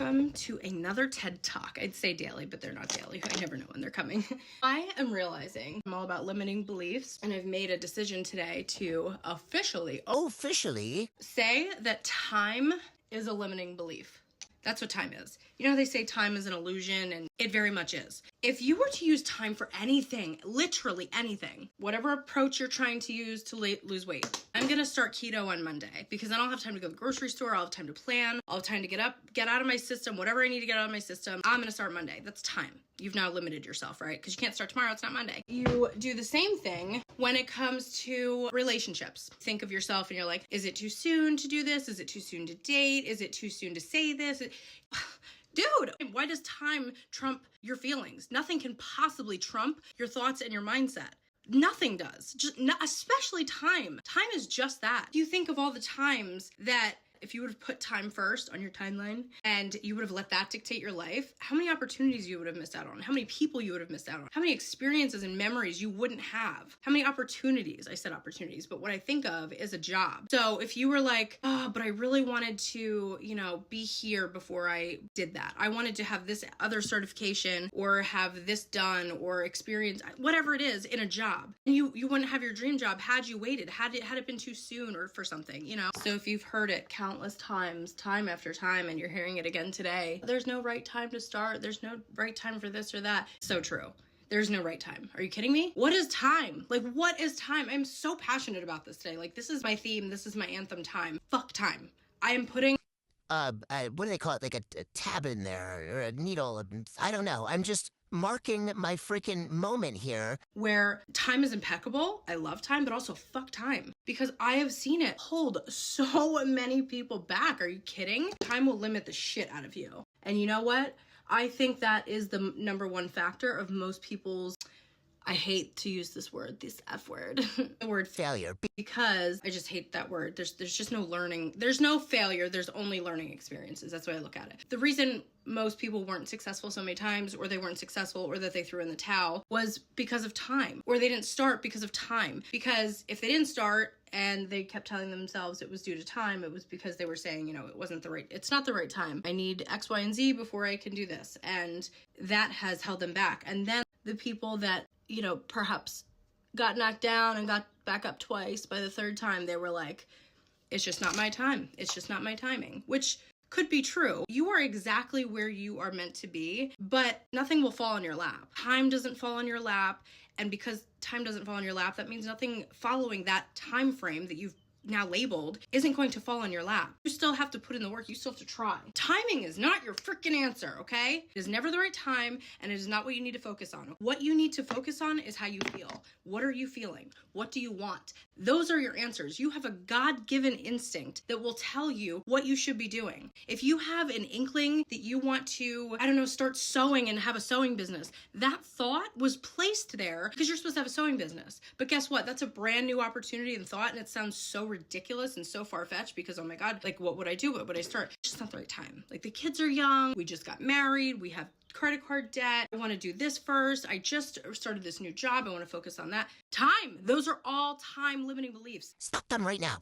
Welcome to another TED Talk. I'd say daily, but they're not daily. I never know when they're coming. I am realizing I'm all about limiting beliefs, and I've made a decision today to officially say that time is a limiting belief. That's what time is. You know how they say time is an illusion, and it very much is. If you were to use time for anything, literally anything, whatever approach you're trying to use to lose weight, I'm gonna start keto on Monday because I don't have time to go to the grocery store, I'll have time to plan, I'll have time to get up, get out of my system, whatever I need to get out of my system, I'm gonna start Monday. That's time. You've now limited yourself, right? Because you can't start tomorrow, it's not Monday. You do the same thing when it comes to relationships. Think of yourself and you're like, is it too soon to do this? Is it too soon to date? Is it too soon to say this? Dude, why does time trump your feelings? Nothing can possibly trump your thoughts and your mindset. Nothing does, especially time. Time is just that. You think of all the times that if you would have put time first on your timeline and you would have let that dictate your life, how many opportunities you would have missed out on, how many people you would have missed out on, how many experiences and memories you wouldn't have, how many opportunities, I said opportunities, but what I think of is a job. So if you were like, oh, but I really wanted to, be here before I did that. I wanted to have this other certification or have this done or experience, whatever it is in a job. And you wouldn't have your dream job had you waited, had it been too soon or for something, So if you've heard it countless times, time after time, and you're hearing it again today, there's no right time to start. There's no right time for this or that. So true. There's no right time. Are you kidding me? What is time? What is time? I'm so passionate about this today. This is my theme. This is my anthem. Time. Fuck time. I am putting what do they call it? Like a tab in there or a needle. I don't know. I'm just marking my freaking moment here. Where time is impeccable. I love time, but also fuck time. Because I have seen it hold so many people back. Are you kidding? Time will limit the shit out of you. And you know what? I think that is the number one factor of most people's, I hate to use this word, this F word, the word failure. Because I just hate that word. There's just no learning. There's no failure. There's only learning experiences. That's the way I look at it. The reason most people weren't successful so many times, or they weren't successful, or that they threw in the towel was because of time, or they didn't start because of time. Because if they didn't start and they kept telling themselves it was due to time, it was because they were saying, it's not the right time. I need X, Y, and Z before I can do this. And that has held them back. And then the people that, perhaps got knocked down and got back up twice, by the third time, they were like, it's just not my time. It's just not my timing, which could be true. You are exactly where you are meant to be, but nothing will fall on your lap. Time doesn't fall on your lap. And because time doesn't fall on your lap, that means nothing following that time frame that you've now labeled isn't going to fall on your lap. You still have to put in the work. You still have to try. Timing is not your freaking answer, okay? It is never the right time, and it is not what you need to focus on. What you need to focus on is how you feel. What are you feeling? What do you want? Those are your answers. You have a God-given instinct that will tell you what you should be doing. If you have an inkling that you want to, start sewing and have a sewing business, that thought was placed there because you're supposed to have a sewing business. But guess what? That's a brand new opportunity and thought, and it sounds so ridiculous and so far-fetched because, oh my God, what would I do? What would I start? It's just not the right time. The kids are young. We just got married. We have credit card debt. I want to do this first. I just started this new job. I want to focus on that. Time. Those are all time limiting beliefs. Stop them right now.